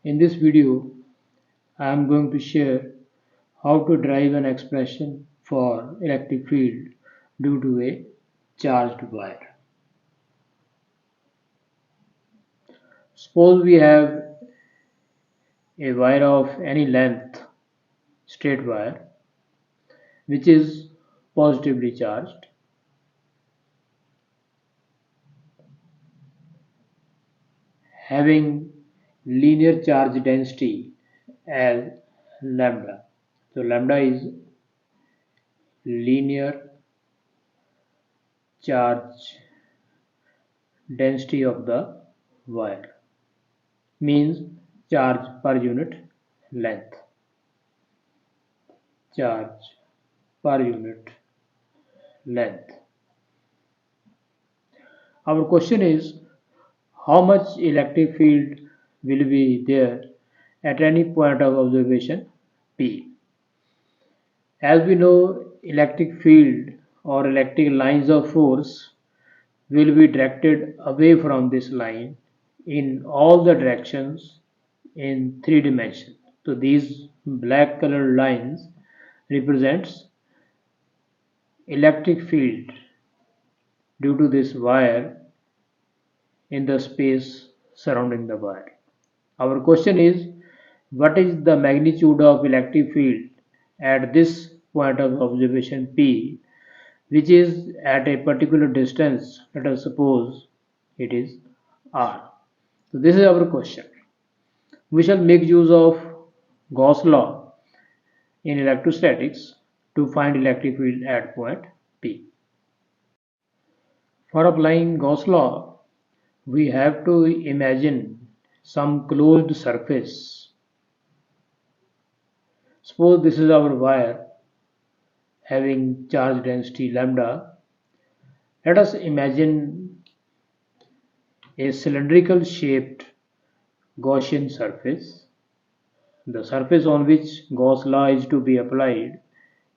In this video, I am going to share how to derive an expression for electric field due to a charged wire. Suppose we have a wire of any length, straight wire, which is positively charged. Having linear charge density as lambda. So lambda is linear charge density of the wire, means charge per unit length. Charge per unit length. Our question is, how much electric field will be there at any point of observation P? As we know, electric field or electric lines of force will be directed away from this line in all the directions in 3 dimensions. So these black colored lines represents electric field due to this wire in the space surrounding the wire. Our question is, what is the magnitude of electric field at this point of observation P, which is at a particular distance? Let us suppose it is R. So this is our question. We shall make use of Gauss law in electrostatics to find electric field at point P. For applying Gauss law, we have to imagine some closed surface. Suppose this is our wire having charge density lambda. Let us imagine a cylindrical shaped Gaussian surface. The surface on which Gauss law is to be applied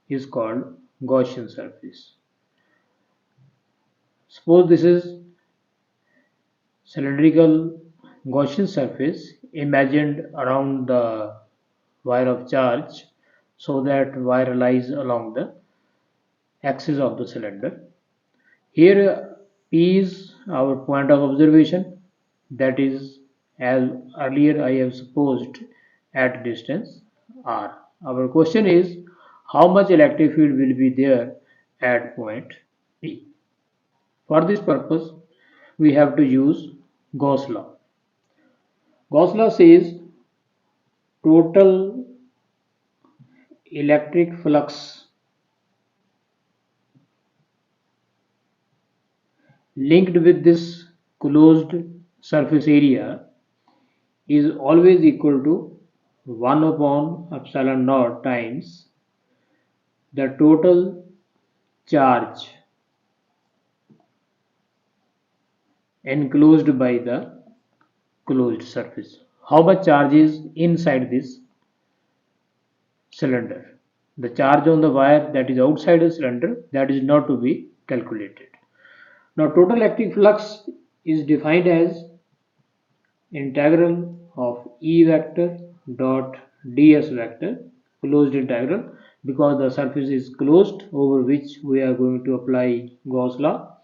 is called Gaussian surface. Suppose this is cylindrical Gaussian surface imagined around the wire of charge, so that wire lies along the axis of the cylinder. Here P is our point of observation, that is, as earlier I have supposed, at distance R. Our question is, how much electric field will be there at point P? For this purpose, we have to use Gauss law. Gauss law says total electric flux linked with this closed surface area is always equal to 1 upon epsilon naught times the total charge enclosed by the closed surface. How much charge is inside this cylinder? The charge on the wire that is outside the cylinder, that is not to be calculated. Now total electric flux is defined as integral of E vector dot ds vector, closed integral, because the surface is closed over which we are going to apply Gauss law.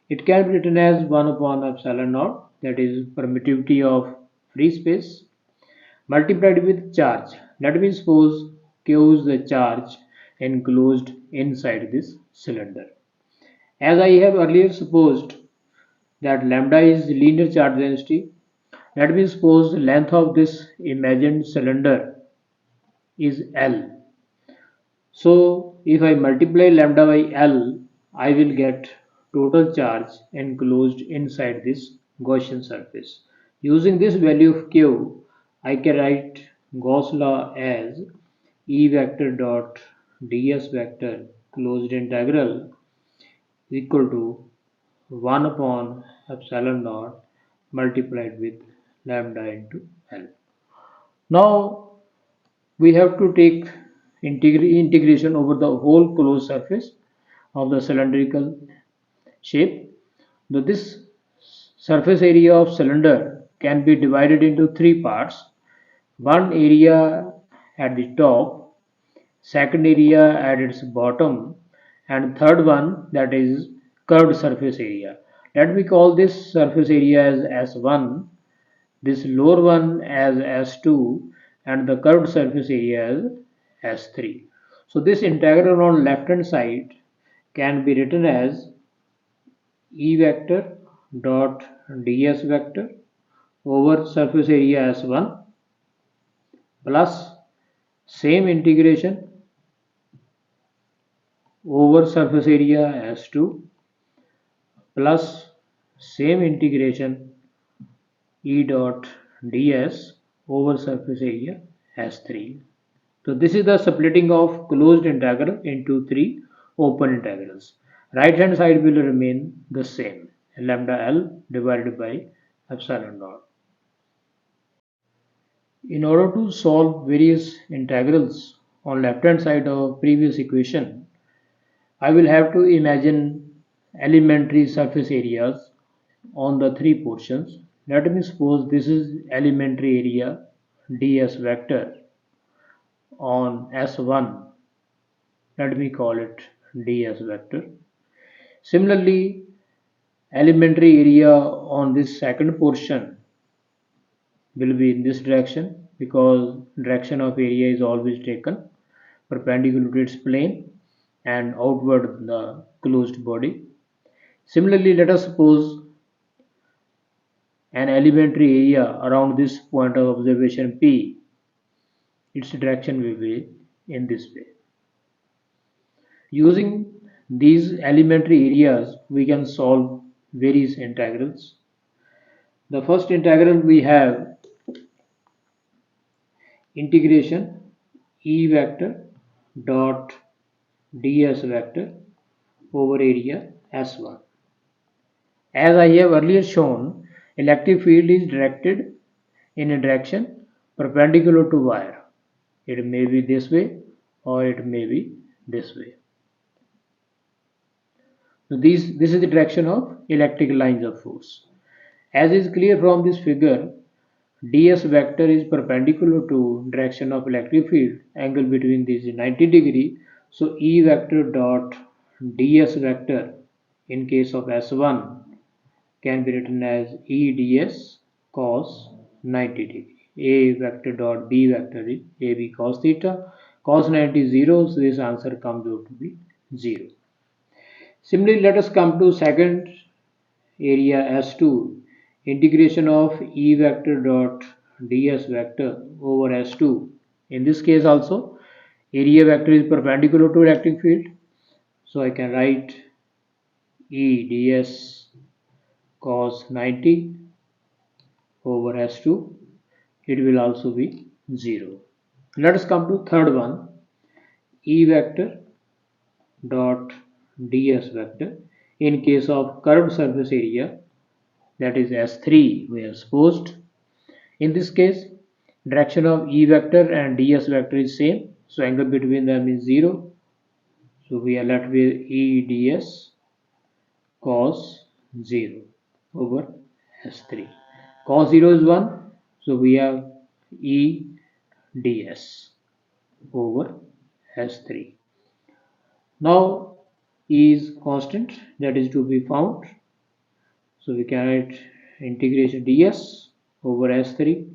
It can be written as 1 upon epsilon naught, that is permittivity of free space, multiplied with charge. Let me suppose Q is the charge enclosed inside this cylinder. As I have earlier supposed that lambda is linear charge density, let me suppose the length of this imagined cylinder is L. So if I multiply lambda by L, I will get total charge enclosed inside this Gaussian surface. Using this value of Q, I can write Gauss law as E vector dot ds vector closed integral equal to 1 upon epsilon naught multiplied with lambda into L. Now we have to take integration over the whole closed surface of the cylindrical shape. Now this surface area of cylinder can be divided into 3 parts. One area at the top, second area at its bottom, and third one, that is curved surface area. Let me call this surface area as S1, this lower one as S2, and the curved surface area as S3. So this integral on left hand side can be written as E vector dot ds vector over surface area S1 plus same integration over surface area S2 plus same integration E dot ds over surface area S3. So this is the splitting of closed integral into three open integrals. Right hand side will remain the same, lambda L divided by epsilon naught. In order to solve various integrals on left hand side of previous equation, I will have to imagine elementary surface areas on the three portions. Let me suppose this is elementary area ds vector on S1. Let me call it ds vector. Similarly, elementary area on this second portion will be in this direction because direction of area is always taken perpendicular to its plane and outward the closed body. Similarly, let us suppose an elementary area around this point of observation P, its direction will be in this way. Using these elementary areas, we can solve various integrals. The first integral we have integration E vector dot ds vector over area S1. As I have earlier shown, electric field is directed in a direction perpendicular to wire. It may be this way or it may be this way. So this is the direction of electric lines of force. As is clear from this figure, ds vector is perpendicular to direction of electric field. Angle between these is 90 degree. So E vector dot ds vector in case of S1 can be written as E ds cos 90 degree. A vector dot B vector is AB cos theta. Cos 90 is 0, so this answer comes out to be 0. Similarly, let us come to second area S2. Integration of E vector dot ds vector over S2. In this case also, area vector is perpendicular to electric field. So I can write E ds cos 90 over S2. It will also be 0. Let us come to third one. E vector dot ds vector. In case of curved surface area, that is S3, we have supposed. In this case, direction of E vector and ds vector is same, so angle between them is 0. So we are left with E ds cos 0 over S3. Cos 0 is 1, so we have E ds over S3. Now E is constant, that is to be found. So we can write integration ds over S3.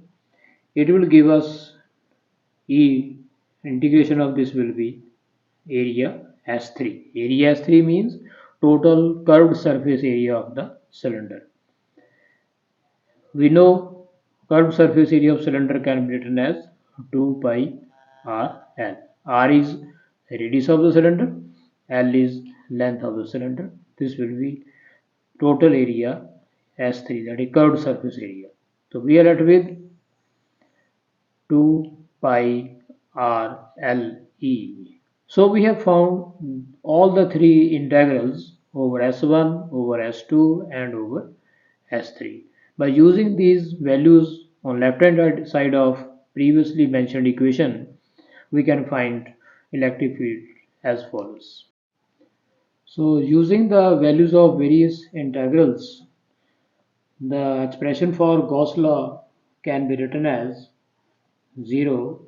It will give us E, integration of this will be area S3. Area S3 means total curved surface area of the cylinder. We know curved surface area of cylinder can be written as 2 pi r L. R is radius of the cylinder, L is length of the cylinder. This will be total area S3, that is curved surface area. So we are left with 2 pi r L E. So we have found all the three integrals over S1, over S2 and over S3. By using these values on left hand side of previously mentioned equation, we can find electric field as follows. So using the values of various integrals, the expression for Gauss law can be written as 0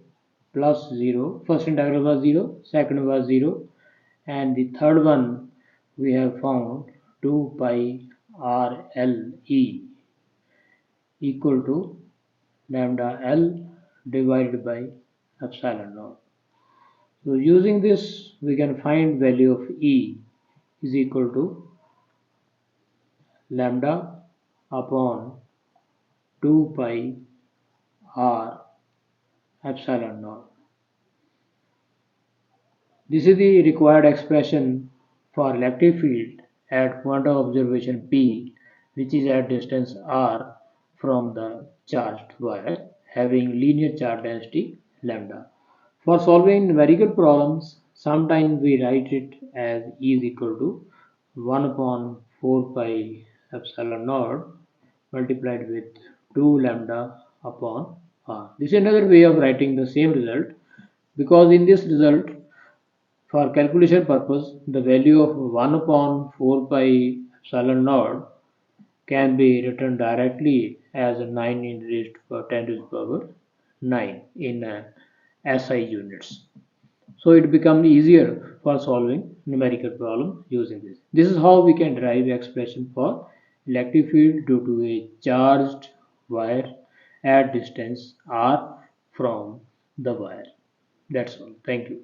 plus 0. First integral was 0, second was 0, and the third one we have found 2 pi r l e equal to lambda L divided by epsilon naught. So using this we can find value of E is equal to lambda upon 2 pi r epsilon naught. This is the required expression for electric field at point of observation P, which is at distance r from the charged wire having linear charge density lambda. For solving numerical problems, sometimes we write it as E is equal to 1 upon 4 pi epsilon naught multiplied with 2 lambda upon r. This is another way of writing the same result, because in this result, for calculation purpose, the value of 1 upon 4 pi epsilon naught can be written directly as 9 in raised to 10 to the power 9 in SI units. So it becomes easier for solving numerical problem using this. This is how we can derive expression for electric field due to a charged wire at distance r from the wire. That's all. Thank you.